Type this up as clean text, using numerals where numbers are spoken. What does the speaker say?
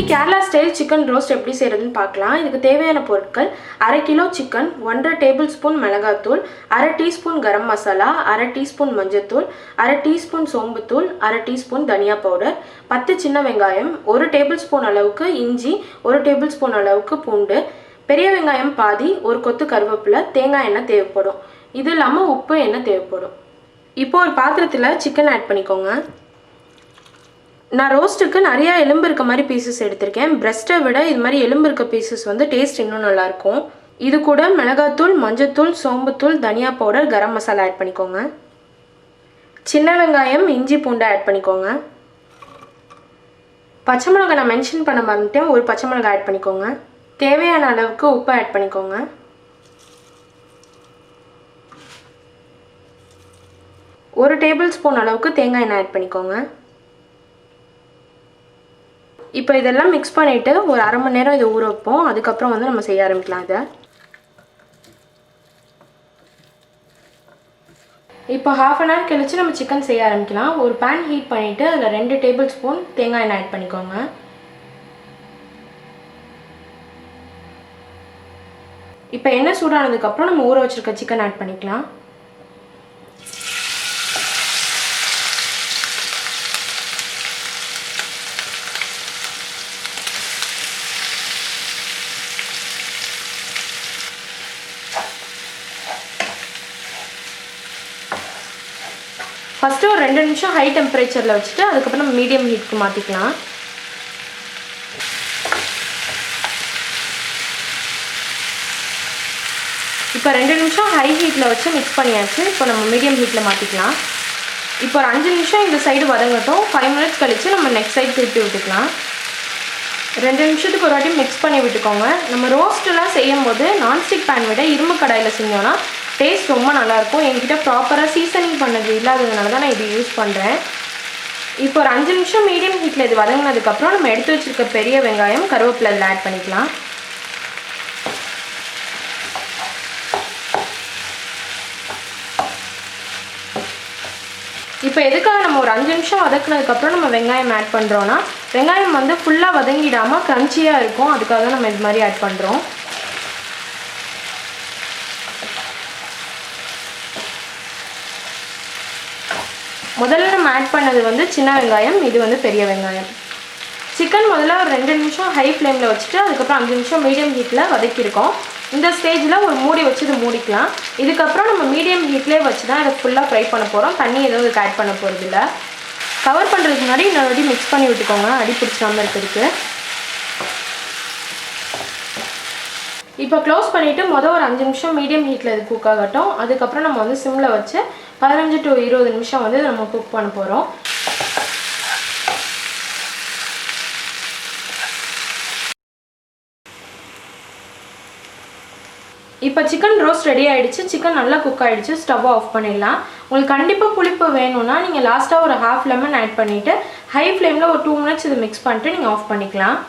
இன்னைக்கு Kerala style chicken roast எப்படி செய்யறதுன்னு பார்க்கலாம். இதுக்கு தேவையான பொருட்கள்: 1/2 கிலோ சிக்கன், 1/2 டேபிள் ஸ்பூன் மிளகாத்தூள், 1/2 டீஸ்பூன் கரம் மசாலா, 1/2 டீஸ்பூன் மஞ்சத்தூள், 1/2 டீஸ்பூன் சோம்புத்தூள், 1/2 டீஸ்பூன் தனியா பவுடர், 10 சின்ன வெங்காயம், 1 டேபிள் ஸ்பூன் அளவுக்கு இஞ்சி, 1 டேபிள் ஸ்பூன் அளவுக்கு பூண்டு, பெரிய வெங்காயம் பாதி, ஒரு கொத்து கருவேப்பிலை, தேங்காய் எண்ணெய் தேவைப்படும். இது இல்லாமல் உப்பு எண்ணெய் தேவைப்படும். இப்போ ஒரு பாத்திரத்தில் சிக்கன் ஆட் பண்ணிக்கோங்க. நான் ரோஸ்ட்டுக்கு நிறையா எலும்பு இருக்க மாதிரி பீசஸ் எடுத்திருக்கேன். பிரெஸ்ட்டை விட இது மாதிரி எலும்பு இருக்க பீசஸ் வந்து டேஸ்ட் இன்னும் நல்லாயிருக்கும். இது கூட மிளகாத்தூள், மஞ்சத்தூள், சோம்புத்தூள், தனியா பவுடர், கரம் மசாலா ஆட் பண்ணிக்கோங்க. சின்ன வெங்காயம், இஞ்சி பூண்டை ஆட் பண்ணிக்கோங்க. பச்சை மிளகாய் நான் மென்ஷன் பண்ண மறந்துட்டேன், ஒரு பச்சை மிளகாய் ஆட் பண்ணிக்கோங்க. தேவையான அளவுக்கு உப்பு ஆட் பண்ணிக்கோங்க. ஒரு டேபிள் ஸ்பூன் அளவுக்கு தேங்காய் எண்ணெய் ஆட் பண்ணிக்கோங்க. இப்போ இதெல்லாம் மிக்ஸ் பண்ணிவிட்டு ஒரு அரை மணி நேரம் இதை ஊற வைப்போம். அதுக்கப்புறம் வந்து நம்ம செய்ய ஆரம்பிக்கலாம். இதை இப்போ ½ அன் ஹவர் கழிச்சு நம்ம சிக்கன் செய்ய ஆரம்பிக்கலாம். ஒரு பேன் ஹீட் பண்ணிவிட்டு அதில் 2 டேபிள் ஸ்பூன் தேங்காய் எண்ணெய் ஆட் பண்ணிக்கோங்க. இப்போ எண்ணெய் சூடானதுக்கப்புறம் நம்ம ஊற வச்சுருக்க சிக்கன் ஆட் பண்ணிக்கலாம். ஃபஸ்ட்டு ஒரு 2 நிமிஷம் ஹை டெம்பரேச்சரில் வச்சுட்டு அதுக்கப்புறம் நம்ம மீடியம் ஹீட்டுக்கு மாற்றிக்கலாம். இப்போ 2 நிமிஷம் ஹை ஹீட்டில் வச்சு மிக்ஸ் பண்ணியாச்சு. இப்போ நம்ம மீடியம் ஹீட்டில் மாற்றிக்கலாம். இப்போ ஒரு 5 நிமிஷம் இந்த சைடு வதங்கட்டும். 5 மினிட்ஸ் கழித்து நம்ம நெக்ஸ்ட் சைடு திருப்பி விட்டுக்கலாம். 2 நிமிஷத்துக்கு ஒரு வாட்டி மிக்ஸ் பண்ணி விட்டுக்கோங்க. நம்ம ரோஸ்ட்டெல்லாம் செய்யும் போது நான்ஸ்டிக் பேன் விட இரும்பு கடாயில் செஞ்சோன்னா டேஸ்ட் ரொம்ப நல்லாயிருக்கும். என்கிட்ட ப்ராப்பராக சீசனிங் பண்ணது இல்லாததுனால தான் நான் இது யூஸ் பண்ணுறேன். இப்போ ஒரு 5 நிமிஷம் மீடியம் ஹீட்டில் இது வதங்கினதுக்கப்புறம் நம்ம எடுத்து வச்சுருக்க பெரிய வெங்காயம், கருவேப்பிலை இதில் ஆட் பண்ணிக்கலாம். இப்போ எதுக்காக நம்ம ஒரு 5 நிமிஷம் வதக்குனதுக்கப்புறம் நம்ம வெங்காயம் ஆட் பண்ணுறோன்னா, வெங்காயம் வந்து ஃபுல்லாக வதங்கிடாமல் க்ரன்ச்சியாக இருக்கும். அதுக்காக தான் நம்ம இது மாதிரி ஆட் பண்ணுறோம். முதல்ல நம்ம ஆட் பண்ணது வந்து சின்ன வெங்காயம், இது வந்து பெரிய வெங்காயம். சிக்கன் முதல்ல ஒரு 2 நிமிஷம் ஹை ஃப்ளேமில் வச்சுட்டு அதுக்கப்புறம் 5 நிமிஷம் மீடியம் ஹீட்டில் வதக்கியிருக்கோம். இந்த ஸ்டேஜில் ஒரு மூடி வச்சு இது மூடிக்கலாம். இதுக்கப்புறம் நம்ம மீடியம் ஹீட்லேயே வச்சு தான் இதை ஃபுல்லாக ஃப்ரை பண்ண போகிறோம். தண்ணி எதுவும் இதுக்கு ஆட் பண்ண போகிறது இல்லை. கவர் பண்ணுறதுக்கு முன்னாடி இன்னொரு வாட்டி மிக்ஸ் பண்ணி விட்டுக்கோங்க, அடி பிடிச்சாமல் இருக்கிறதுக்கு. இப்போ க்ளோஸ் பண்ணிவிட்டு ஒரு 5 நிமிஷம் மீடியம் ஹீட்டில் இது குக் ஆகட்டும். அதுக்கப்புறம் நம்ம வந்து சிம்மில் வச்சு 15 to 20 நிமிஷம் வந்து நம்ம குக் பண்ண போகிறோம். இப்போ சிக்கன் ரோஸ்ட் ரெடி ஆகிடுச்சு. சிக்கன் நல்லா குக் ஆகிடுச்சு. ஸ்டவ் ஆஃப் பண்ணிடலாம். உங்களுக்கு கண்டிப்பாக புளிப்பு வேணும்னா நீங்கள் லாஸ்ட்டாக ஒரு ½ லெமன் ஆட் பண்ணிவிட்டு ஹை ஃப்ளேமில் ஒரு 2 மினிட்ஸ் இதை மிக்ஸ் பண்ணிட்டு நீங்கள் ஆஃப் பண்ணிக்கலாம்.